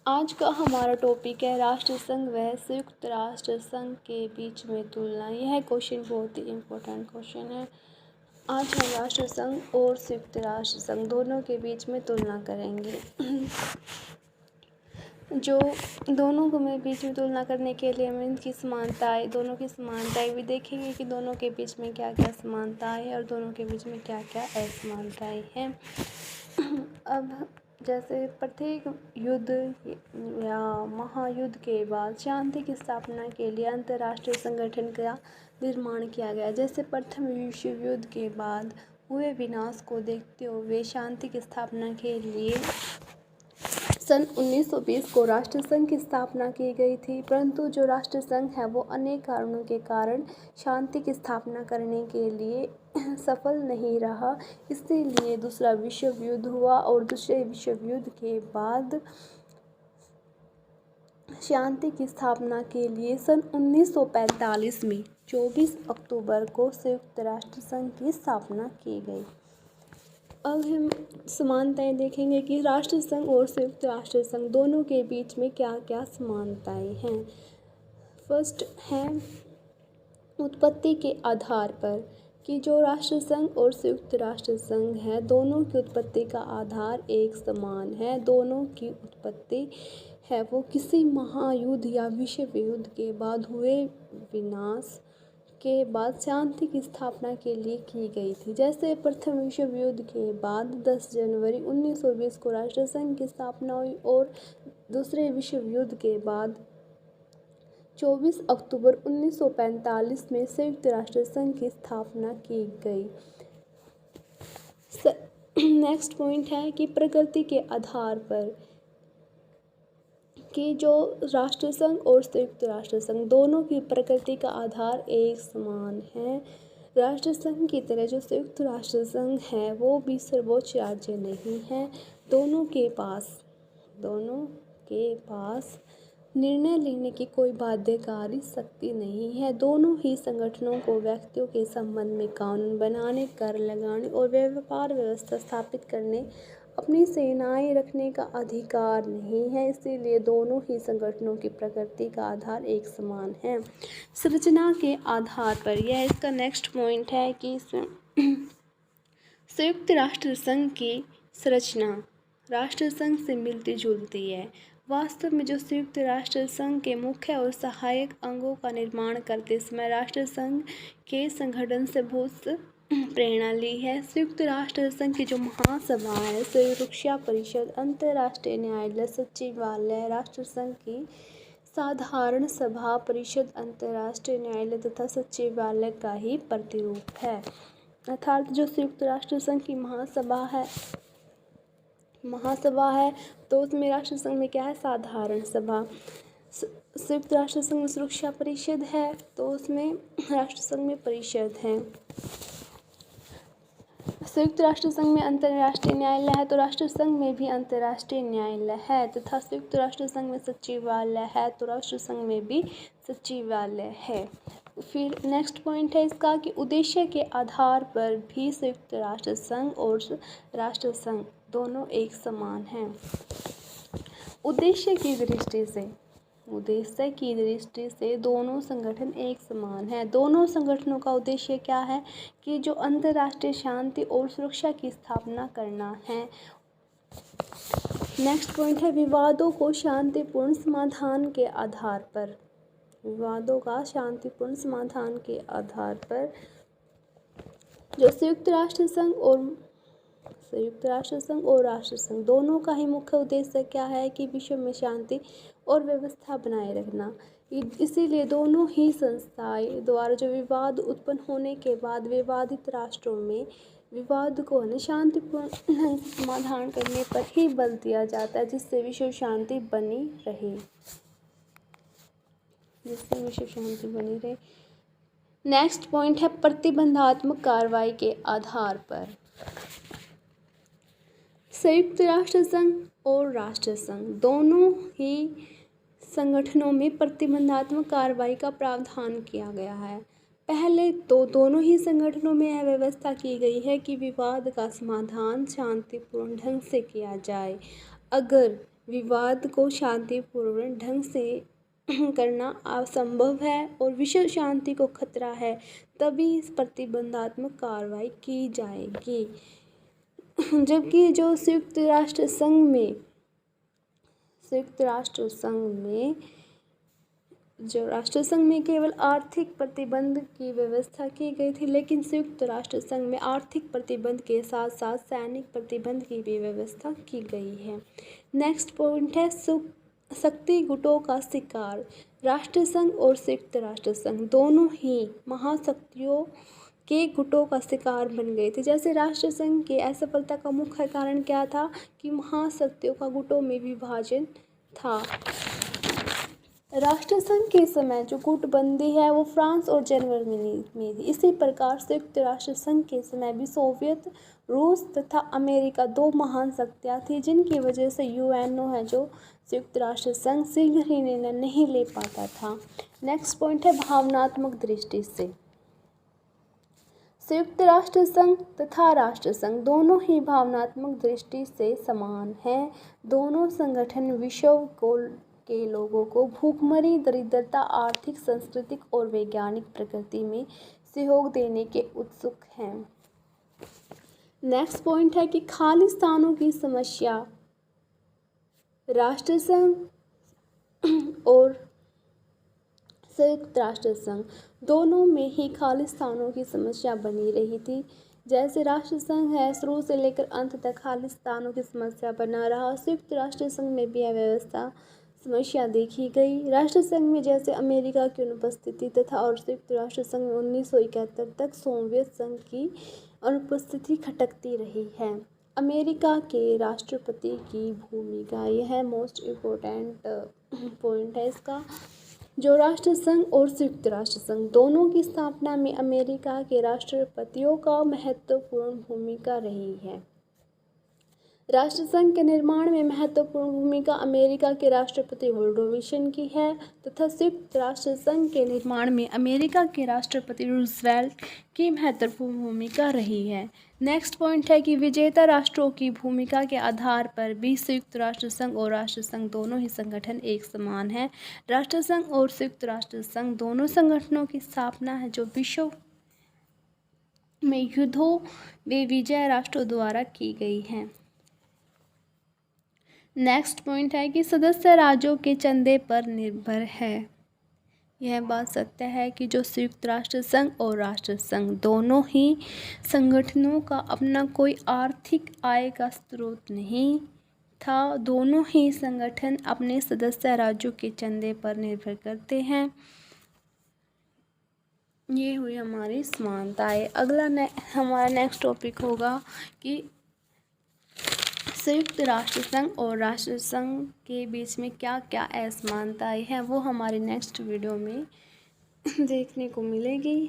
आज का हमारा टॉपिक है राष्ट्र संघ व संयुक्त राष्ट्र संघ के बीच में तुलना। यह क्वेश्चन बहुत ही इम्पोर्टेंट क्वेश्चन है। आज हम राष्ट्र संघ और संयुक्त राष्ट्र संघ दोनों के बीच में तुलना करेंगे। जो दोनों को में बीच में तुलना करने के लिए हम इनकी समानताएं, दोनों की समानताएं भी देखेंगे कि दोनों के बीच में क्या क्या समानताएं हैं और दोनों के बीच में क्या क्या असमानताएं हैं। अब जैसे प्रत्येक युद्ध या महायुद्ध के बाद शांति की स्थापना के लिए अंतर्राष्ट्रीय संगठन का निर्माण किया गया। जैसे प्रथम विश्व युद्ध के बाद हुए विनाश को देखते हुए शांति की स्थापना के लिए सन 1920 को राष्ट्रसंघ की स्थापना की गई थी, परंतु जो राष्ट्रसंघ है वो अनेक कारणों के कारण शांति की स्थापना करने के लिए सफल नहीं रहा। इसीलिए दूसरा विश्व युद्ध हुआ और दूसरे विश्व युद्ध के बाद शांति की स्थापना के लिए सन 1945 में 24 अक्टूबर को संयुक्त राष्ट्र संघ की स्थापना की गई। अब हम समानताएं देखेंगे कि राष्ट्र संघ और संयुक्त राष्ट्र संघ दोनों के बीच में क्या क्या समानताएं हैं। फर्स्ट है उत्पत्ति के आधार पर कि जो राष्ट्र संघ और संयुक्त राष्ट्र संघ है दोनों की उत्पत्ति का आधार एक समान है। दोनों की उत्पत्ति है वो किसी महायुद्ध या विश्व युद्ध के बाद हुए विनाश के बाद शांति की स्थापना के लिए की गई थी। जैसे प्रथम विश्व युद्ध के बाद 10 जनवरी 1920 को राष्ट्रसंघ की स्थापना हुई और दूसरे विश्व युद्ध के बाद 24 अक्टूबर 1945 में संयुक्त राष्ट्र संघ की स्थापना की गई। नेक्स्ट पॉइंट है कि प्रकृति के आधार पर कि जो राष्ट्रसंघ और संयुक्त राष्ट्र संघ दोनों की प्रकृति का आधार एक समान है। राष्ट्रसंघ की तरह जो संयुक्त राष्ट्र संघ है वो भी सर्वोच्च राज्य नहीं है। दोनों के पास निर्णय लेने की कोई बाध्यकारी शक्ति नहीं है। दोनों ही संगठनों को व्यक्तियों के संबंध में कानून बनाने, कर लगाने और व्यापार व्यवस्था स्थापित करने, अपनी सेनाएं रखने का अधिकार नहीं है। इसीलिए दोनों ही संगठनों की प्रकृति का आधार एक समान है। संरचना के आधार पर यह इसका नेक्स्ट पॉइंट है कि संयुक्त राष्ट्र संघ की संरचना राष्ट्र संघ से मिलती जुलती है। वास्तव में जो संयुक्त राष्ट्र संघ के मुख्य और सहायक अंगों का निर्माण करते समय राष्ट्र संघ के संगठन से बहुत प्रेरणा ली है। संयुक्त राष्ट्र संघ की जो महासभा है, सुरक्षा परिषद, अंतर्राष्ट्रीय न्यायालय, सचिवालय, राष्ट्र संघ की साधारण सभा, परिषद, अंतर्राष्ट्रीय न्यायालय तथा सचिवालय का ही प्रतिरूप है। अर्थात जो संयुक्त राष्ट्र संघ की महासभा है तो उसमें राष्ट्र संघ में क्या है, साधारण सभा। संयुक्त राष्ट्र संघ में सुरक्षा परिषद है तो उसमें राष्ट्र संघ में परिषद है। संयुक्त राष्ट्र संघ में अंतर्राष्ट्रीय न्यायालय है तो राष्ट्र संघ में भी अंतर्राष्ट्रीय न्यायालय है तथा संयुक्त राष्ट्र संघ में सचिवालय है तो राष्ट्र संघ में भी सचिवालय है। फिर नेक्स्ट पॉइंट है इसका कि उद्देश्य के आधार पर भी संयुक्त राष्ट्र संघ और राष्ट्र संघ दोनों एक समान हैं। उद्देश्य की दृष्टि से दोनों संगठन एक समान है। दोनों संगठनों का उद्देश्य क्या है कि जो अंतर्राष्ट्रीय शांति और सुरक्षा की स्थापना करना है। नेक्स्ट पॉइंट है विवादों को शांतिपूर्ण समाधान के आधार पर जो संयुक्त राष्ट्र संघ और राष्ट्र संघ दोनों का ही मुख्य उद्देश्य क्या है कि विश्व में शांति और व्यवस्था बनाए रखना। इसीलिए दोनों ही संस्थाएं द्वारा जो विवाद उत्पन्न होने के बाद विवादित राष्ट्रों में विवाद को शांतिपूर्ण ढंग से समाधान करने पर ही बल दिया जाता है जिससे विश्व शांति बनी रहे। नेक्स्ट पॉइंट है प्रतिबंधात्मक कार्रवाई के आधार पर संयुक्त राष्ट्र संघ और राष्ट्र संघ दोनों ही संगठनों में प्रतिबंधात्मक कार्रवाई का प्रावधान किया गया है। पहले तो दोनों ही संगठनों में यह व्यवस्था की गई है कि विवाद का समाधान शांतिपूर्ण ढंग से किया जाए। अगर विवाद को शांतिपूर्ण ढंग से करना असंभव है और विश्व शांति को खतरा है, तभी इस प्रतिबंधात्मक कार्रवाई की जाएगी। जबकि जो संयुक्त राष्ट्र संघ में केवल आर्थिक प्रतिबंध की व्यवस्था की गई थी, लेकिन संयुक्त राष्ट्र संघ में आर्थिक प्रतिबंध के साथ साथ सैनिक प्रतिबंध की भी व्यवस्था की गई है। नेक्स्ट पॉइंट है शक्ति गुटों का शिकार। राष्ट्र संघ और संयुक्त राष्ट्र संघ दोनों ही महाशक्तियों के गुटों का शिकार बन गए थे। जैसे राष्ट्र संघ के असफलता का मुख्य कारण क्या था कि महाशक्तियों का गुटों में विभाजन था। राष्ट्र संघ के समय जो गुटबंदी है वो फ्रांस और जर्मनी में थी। इसी प्रकार संयुक्त राष्ट्र संघ के समय भी सोवियत, रूस तथा अमेरिका दो महान शक्तियाँ थी, जिनकी वजह से यूएनओ है जो संयुक्त राष्ट्र संघ शीघ्र ही निर्णय नहीं ले पाता था। नेक्स्ट पॉइंट है भावनात्मक दृष्टि से। संयुक्त राष्ट्र संघ तथा राष्ट्र संघ दोनों ही भावनात्मक दृष्टि से समान हैं। दोनों संगठन विश्व के लोगों को भूखमरी, दरिद्रता, आर्थिक, सांस्कृतिक और वैज्ञानिक प्रगति में सहयोग देने के उत्सुक हैं। नेक्स्ट पॉइंट है कि खालिस्तानों की समस्या। राष्ट्र संघ और संयुक्त राष्ट्र संघ दोनों में ही खालिस्तानों की समस्या बनी रही थी। जैसे राष्ट्र संघ है शुरू से लेकर अंत तक खालिस्तानों की समस्या बना रहा, संयुक्त राष्ट्र संघ में भी यह समस्या देखी गई। राष्ट्र संघ में जैसे अमेरिका की अनुपस्थिति तथा और संयुक्त राष्ट्र संघ में 1971 तक सोवियत संघ की अनुपस्थिति खटकती रही है। अमेरिका के राष्ट्रपति की भूमिका, यह मोस्ट इम्पोर्टेंट पॉइंट है इसका। जो राष्ट्र संघ और संयुक्त राष्ट्र संघ दोनों की स्थापना में अमेरिका के राष्ट्रपतियों का महत्वपूर्ण भूमिका रही है। राष्ट्र संघ के निर्माण में महत्वपूर्ण भूमिका अमेरिका के राष्ट्रपति वुडरो विल्सन की है तथा संयुक्त राष्ट्र संघ के निर्माण में अमेरिका के राष्ट्रपति रूजवेल्ट की महत्वपूर्ण भूमिका रही है। नेक्स्ट पॉइंट है कि विजेता राष्ट्रों की भूमिका के आधार पर भी संयुक्त राष्ट्र संघ और राष्ट्र संघ दोनों ही संगठन एक समान है। राष्ट्र संघ और संयुक्त राष्ट्र संघ दोनों संगठनों की स्थापना है जो विश्व में युद्धों में विजय राष्ट्रों द्वारा की गई है। नेक्स्ट पॉइंट है कि सदस्य राज्यों के चंदे पर निर्भर है। यह बात सत्य है कि जो संयुक्त राष्ट्र संघ और राष्ट्र संघ दोनों ही संगठनों का अपना कोई आर्थिक आय का स्रोत नहीं था। दोनों ही संगठन अपने सदस्य राज्यों के चंदे पर निर्भर करते हैं। ये हुई हमारी समानताएं। अगला हमारा नेक्स्ट टॉपिक होगा कि संयुक्त राष्ट्र संघ और राष्ट्र संघ के बीच में क्या क्या असमानताएं हैं, वो हमारे नेक्स्ट वीडियो में देखने को मिलेगी।